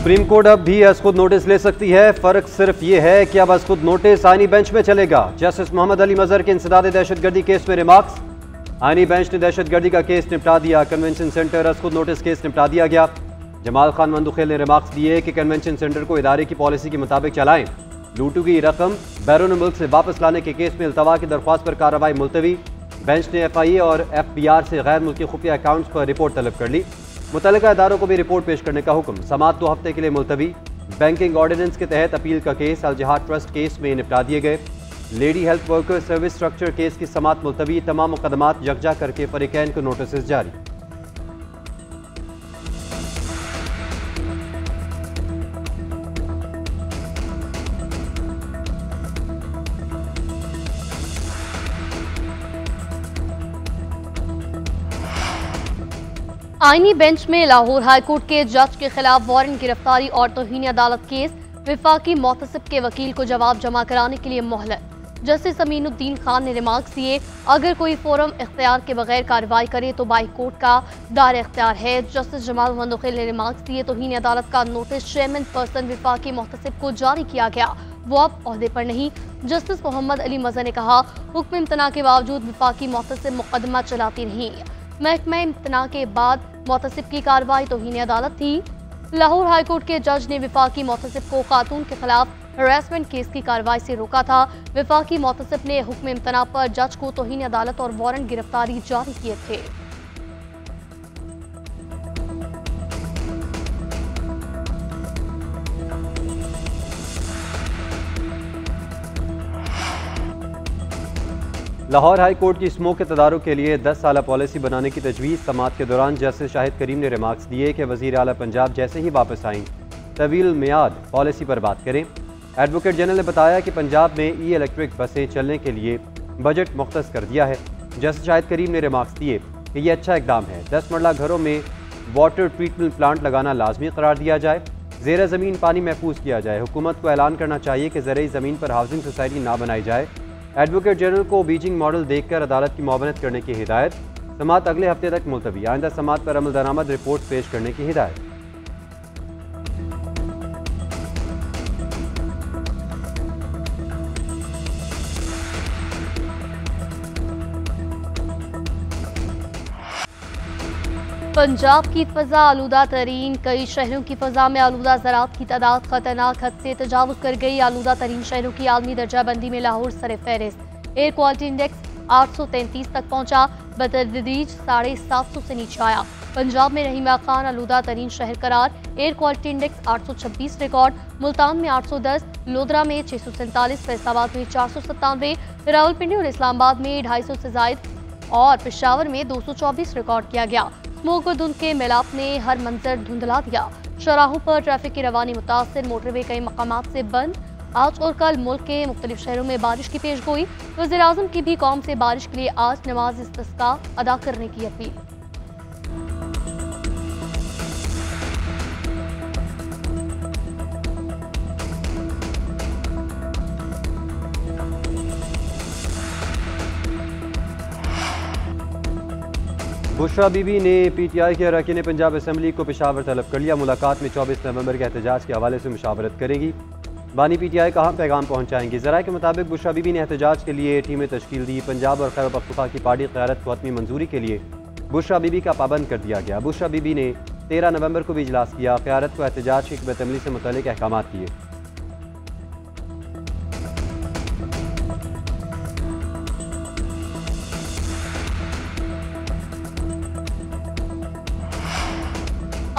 Supreme court अब भी अज खुद नोटिस ले सकती है। फर्क सिर्फ ये है कि अब अज खुद नोटिस आईनी बेंच में चलेगा। जस्टिस मोहम्मद अली मजहर के इंसदाद दहशतगर्दी केस में रिमार्क्स। आईनी बेंच ने दहशतगर्दी का केस निपटा दिया। कन्वेंशन सेंटर अज खुद नोटिस केस निपटा दिया गया। जमाल खान मंदुखेल ने रिमार्क्स दिए कि कन्वेंशन सेंटर को इदारे की पॉलिसी के मुताबिक चलाएं। लूटी गई रकम बैरून मुल्क से वापस लाने के केस में इल्तवा की दरख्वास्त पर कार्रवाई मुलतवी। बेंच ने FIA और FBR से गैर मुल्की खुफिया अकाउंट्स पर रिपोर्ट तलब कर ली। मुतल्लिका इदारों को भी रिपोर्ट पेश करने का हुक्म। समाअत 2 हफ्ते के लिए मुलतवी। बैंकिंग ऑर्डिनेंस के तहत अपील का केस अल जिहाद ट्रस्ट केस में निपटा दिए गए। Lady health worker service structure case की समाअत मुलतवी। तमाम मुकदमात यकजा करके फरीकैन को नोटिस जारी। आईनी बेंच में लाहौर हाईकोर्ट के जज के खिलाफ वारंट गिरफ्तारी और तौहीन अदालत केस। विफाकी मोहतसिब के वकील को जवाब जमा कराने के लिए मोहलत। जस्टिस अमीनुद्दीन खान ने रिमार्क्स दिए, अगर कोई फोरम इख्तियार के बगैर कार्रवाई करे तो बाई कोर्ट का दायरा इख्तियार है। जस्टिस जमाल मंदुखेल ने रिमार्क्स दिए, तौहीन अदालत का नोटिस चेयरमैन पर्सन विफाकी मोहतसिब को जारी किया गया, वो अब ओहदे पर नहीं। जस्टिस मोहम्मद अली मजहर ने कहा, हुक्म इम्तना के बावजूद विफाकी मोहतसिब मुकदमा चलाती नहीं। महकमा इम्तना के बाद मोहतसिब की कार्रवाई तौहीन अदालत थी। लाहौर हाईकोर्ट के जज ने विफाकी मोहतसिब को खातून के खिलाफ हरासमेंट केस की कार्रवाई से रोका था। विफाकी मोहतसिब ने हुक्म इम्तना पर जज को तौहीन अदालत और वारंट गिरफ्तारी जारी किए थे। लाहौर हाई कोर्ट की स्मोक के तदारुक के लिए 10 साला पॉलिसी बनाने की तजवीज़। समाअत के दौरान जस्टिस शाहिद करीम ने रिमार्क्स दिए कि वज़ीर आला पंजाब जैसे ही वापस आएँ तवील मियाद पॉलिसी पर बात करें। एडवोकेट जनरल ने बताया कि पंजाब में इलेक्ट्रिक बसें चलने के लिए बजट मुख्तस कर दिया है। जस्टिस शाहिद करीम ने रिमार्क्स दिए कि यह अच्छा इकदाम है। 10 मरला घरों में वाटर ट्रीटमेंट प्लांट लगाना लाजमी करार दिया जाए। ज़ेर ज़मीन पानी महफूज किया जाए। हुकूमत को ऐलान करना चाहिए कि ज़रई ज़मीन पर हाउसिंग सोसाइटी ना बनाई जाए। एडवोकेट जनरल को बीजिंग मॉडल देखकर अदालत की मुआवनत करने की हिदायत। समाअत अगले हफ्ते तक मुलतवी। आइंदा समाअत पर अमल दरामद रिपोर्ट पेश करने की हिदायत। पंजाब की फ़ज़ा आलूदा तरीन। कई शहरों की फ़ज़ा में आलूदा ज़रात की तादाद खतरनाक हद से तजावुज़ कर गई। आलूदा तरीन शहरों की आलमी दर्जाबंदी में लाहौर सर फहरिस्त। एयर क्वालिटी इंडेक्स 833 तक पहुंचा, बतदरीज 750 से नीचे आया। पंजाब में रहीमा खान आलूदा तरीन शहर करार। Air quality index 826 record. Multan में 810, लोधरा में 647, फैसलाबाद में 497, रावलपिंडी और इस्लामाबाद में 250 से जायद और पेशावर में 224 रिकॉर्ड किया गया। स्मोक व धुंध के मिलाप ने हर मंजर धुंधला दिया। शराहों पर ट्रैफिक की रवानी मुतासर। मोटरवे कई मकामात से बंद। आज और कल मुल्क के मुख्तलिफ शहरों में बारिश की पेशगोई। वज़ीर आज़म की भी कौम से बारिश के लिए आज नमाज इस्तिस्का अदा करने की अपील। बुशरा बीबी ने PTI के अरकान पंजाब असम्बली को पेशावर तलब कर लिया। मुलाकात में 24 नवंबर के एहतजाज के हवाले से मुशावरत करेगी। बानी PTI कहाँ पैगाम पहुँचाएंगी। ज़राए के मुताबिक बुशरा बीबी ने एहतजाज के लिए टीमें तश्कील दी। पंजाब और खैबर पख्तूनख्वा की पार्टी क़यादत को हतमी मंजूरी के लिए बुशरा बीबी का पाबंद कर दिया गया। बुशरा बीबी ने 13 नवंबर को भी इजलास किया। क़यादत को एहतजाज की हिकमत अमली से मुतल्लिक़ अहकाम किए।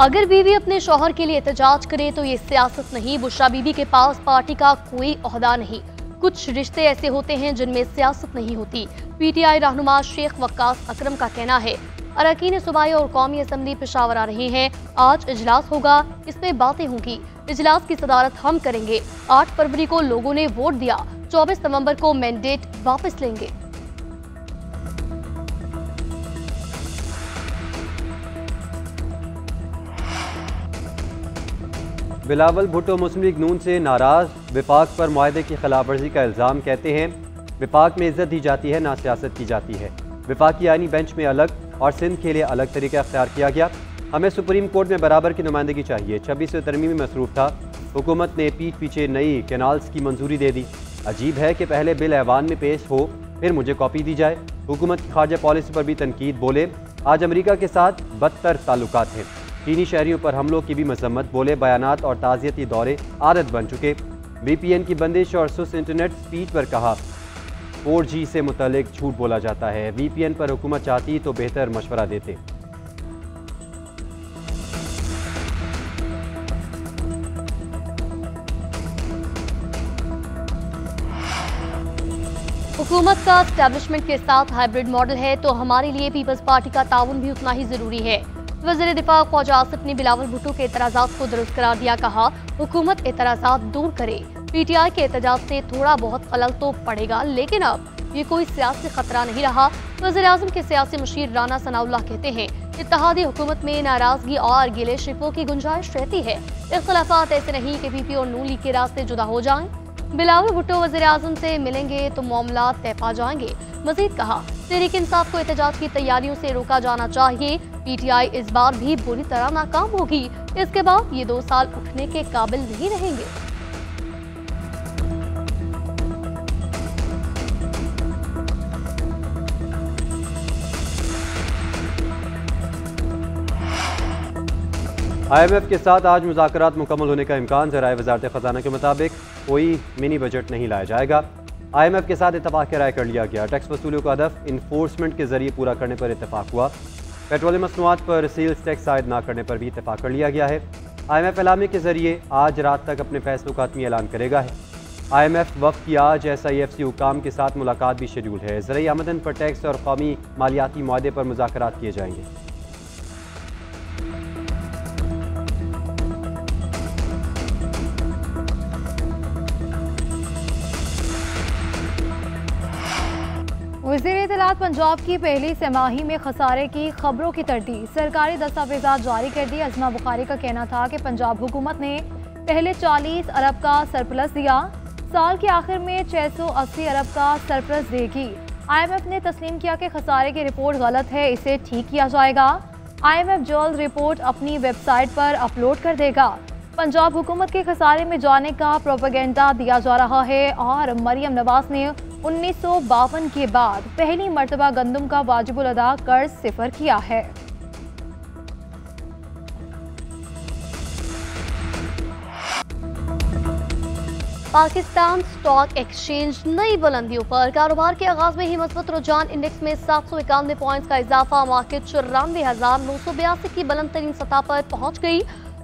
अगर बीवी अपने शौहर के लिए एहतजाज करे तो ये सियासत नहीं। बुशरा बीबी के पास पार्टी का कोई ओहदा नहीं। कुछ रिश्ते ऐसे होते हैं जिनमें सियासत नहीं होती। PTI रहनुमा शेख वक्कास अकरम का कहना है, अरकान सूबाई और कौमी असम्बली पेशावर आ रहे हैं। आज इजलास होगा, इसमें बातें होंगी। इजलास की सदारत हम करेंगे। 8 फरवरी को लोगों ने वोट दिया। 24 नवंबर को मैंडेट वापस लेंगे। बिलावल भुट्टो मुस्लिम लीग नून से नाराज। विफाक पर मुआहदे की खिलाफ वर्जी का इल्ज़ाम। कहते हैं विफाक में इज्जत दी जाती है, ना सियासत की जाती है। विफाकी आईनी बेंच में अलग और सिंध के लिए अलग तरीका अख्तियार किया गया। हमें सुप्रीम कोर्ट में बराबर की नुमाइंदगी चाहिए। 26वें तरमीम में मसरूफ था। हुकूमत ने पीठ पीछे नई कैनाल्स की मंजूरी दे दी। अजीब है कि पहले बिल ऐवान में पेश हो फिर मुझे कॉपी दी जाए। हुकूमत की खारजा पॉलिसी पर भी तनकीद। बोले आज अमेरिका के साथ बदतर ताल्लुकात हैं। चीनी शहरियों पर हमलों की भी मजम्मत। बोले बयानात और ताज़ियती दौरे आदत बन चुके। VPN की बंदिश और सुस्त इंटरनेट स्पीड पर कहा 4G से मुतालिक झूठ बोला जाता है। VPN पर हुकूमत चाहती तो बेहतर मशवरा देते। हुकूमत का एस्टेब्लिशमेंट के साथ हाइब्रिड मॉडल है तो हमारे लिए पीपल्स पार्टी का ताउन भी उतना ही जरूरी है। वज़ीर दिफा ख्वाजा आसिफ ने बिलावल भुट्टो के एतराज़ात को दुरुस्त करार दिया। कहा हुकूमत एतराज़ात दूर करे। PTI के एहतजाज से थोड़ा बहुत खलल तो पड़ेगा लेकिन अब ये कोई सियासी खतरा नहीं रहा। वज़ीर आज़म के सियासी मुशीर राना सनाउल्लाह कहते हैं इत्तेहादी हुकूमत में नाराजगी और गिले शिकवों की गुंजाइश रहती है। इख्तिलाफात ऐसे नहीं कि PP और नून लीग के रास्ते जुदा हो जाएं। बिलावल भुट्टो वज़ीर आज़म से मिलेंगे तो मामला तय पा जाएंगे। मजीद कहा तहरीक इंसाफ को एहतजाज की तैयारियों से रोका जाना चाहिए। PTI इस बार भी बुरी तरह नाकाम होगी। इसके बाद ये 2 साल उठने के काबिल नहीं रहेंगे। IMF के साथ आज मुज़ाकरात मुकम्मल होने का इम्कान। ज़राए वज़ारत ख़ज़ाना के मुताबिक कोई मिनी बजट नहीं लाया जाएगा। IMF के साथ इत्तफ़ाक़ राय कर लिया गया। टैक्स वसूलियों का हदफ इन्फोर्समेंट के जरिए पूरा करने पर इत्तफ़ाक़ हुआ। पेट्रोलियम मसनूआत पर सेल्स टैक्स आयद न करने पर भी इत्तफ़ाक़ कर लिया गया है। IMF एलामे के जरिए आज रात तक अपने फैसलों का हतमी ऐलान करेगा है। IMF वफ़द की आज SIFC हुकाम के साथ मुलाकात भी शेड्यूल है। ज़रई आमदन पर टैक्स और कौमी मालियाती मुआहदे पर मुज़ाकरात किए जाएंगे। वज़ीर इत्तलात पंजाब की पहली तिमाही में खसारे की खबरों की तरदीद। सरकारी दस्तावेजात जारी कर दी। अज़मा बुखारी का कहना था कि पंजाब हुकूमत ने पहले 40 अरब का सरप्लस दिया, साल के आखिर में 680 अरब का सरप्लस देगी। IMF ने तस्लीम किया कि खसारे की रिपोर्ट गलत है, इसे ठीक किया जाएगा। IMF जल्द रिपोर्ट अपनी वेबसाइट पर अपलोड कर देगा। पंजाब हुकूमत के खसारे में जाने का प्रोपेगेंडा दिया जा रहा है और मरियम नवाज ने 1952 के बाद पहली मर्तबा गंदम का वाजिबुल अदा कर्ज सिफर किया है। पाकिस्तान स्टॉक एक्सचेंज नई बुलंदियों पर। कारोबार के आगाज में ही मजबूत रुझान। इंडेक्स में 791 पॉइंट्स का इजाफा। मार्केट 94,982 की बुलंद तरीन सतह पर पहुंच गई।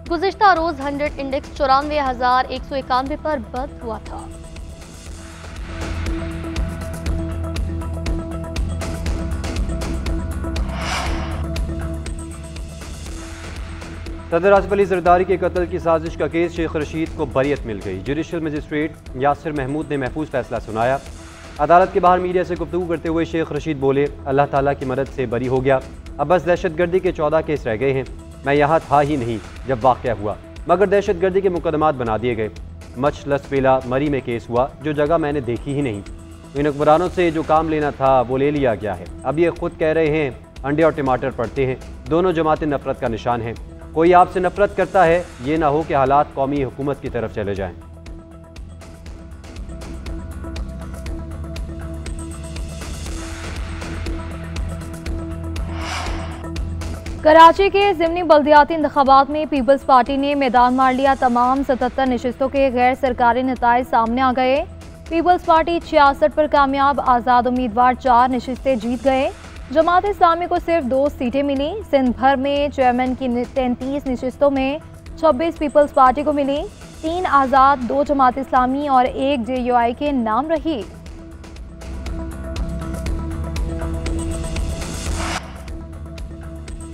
गुज़िश्ता रोज 100 इंडेक्स 94,191 पर बंद हुआ था। सदर आसिफ अली जरदारी के कत्ल की साजिश का केस। शेख रशीद को बरियत मिल गई। जुडिशल मजिस्ट्रेट यासिर महमूद ने महफूज फैसला सुनाया। अदालत के बाहर मीडिया से गुफ्तगू करते हुए शेख रशीद बोले अल्लाह ताला की मदद से बरी हो गया। अब बस दहशतगर्दी के 14 केस रह गए हैं। मैं यहाँ था ही नहीं जब वाक़या हुआ, मगर दहशतगर्दी के मुकदमात बना दिए गए। मचलसपेला मरी में केस हुआ जो जगह मैंने देखी ही नहीं। इन हुक्मरानों से जो काम लेना था वो ले लिया गया है। अब ये खुद कह रहे हैं अंडे और टमाटर पड़ते हैं। दोनों जमातें नफरत का निशान हैं। कोई आपसे नफरत करता है, ये ना हो कि हालात कौमी हुकूमत की तरफ चले जाएं। कराची के ज़िमनी बल्दियाती इंतखाबात में पीपल्स पार्टी ने मैदान मार लिया। तमाम 77 नशिस्तों के गैर सरकारी नताइज सामने आ गए। पीपल्स पार्टी 66 पर कामयाब। आज़ाद उम्मीदवार 4 नशिस्तें जीत गए। जमात इस्लामी को सिर्फ 2 सीटें मिली। सिंध भर में चेयरमैन की 33 नशिस्तों में 26 पीपल्स पार्टी को मिली। 3 आज़ाद, 2 जमात इस्लामी और 1 JUI के नाम रही।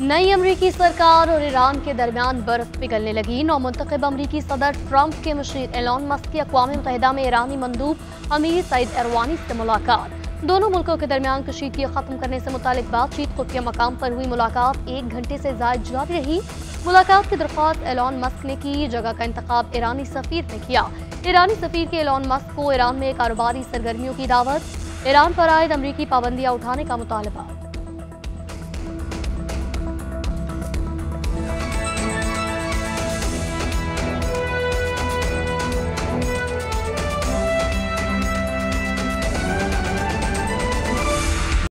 नई अमरीकी सरकार और ईरान के दरमियान बर्फ पिघलने लगी। नौमुंतखब अमरीकी सदर ट्रंप के मुशीर एलन मस्क की अक़वाम मुत्तहिदा में ईरानी मंदूब अमीर सईद एरवानी से मुलाकात। दोनों मुल्कों के दरमियान कशीदगी खत्म करने से मुतालिक बातचीत खुफिया मकाम पर हुई। मुलाकात 1 घंटे से ज़ायद जारी रही। मुलाकात की दरख्वास्त एलन मस्क ने की। जगह का इंतखाब ईरानी सफ़ीर ने किया। ईरानी सफ़ीर के एलन मस्क को ईरान में कारोबारी सरगर्मियों की दावत। ईरान पर आयद अमरीकी पाबंदियाँ उठाने का मुतालबा।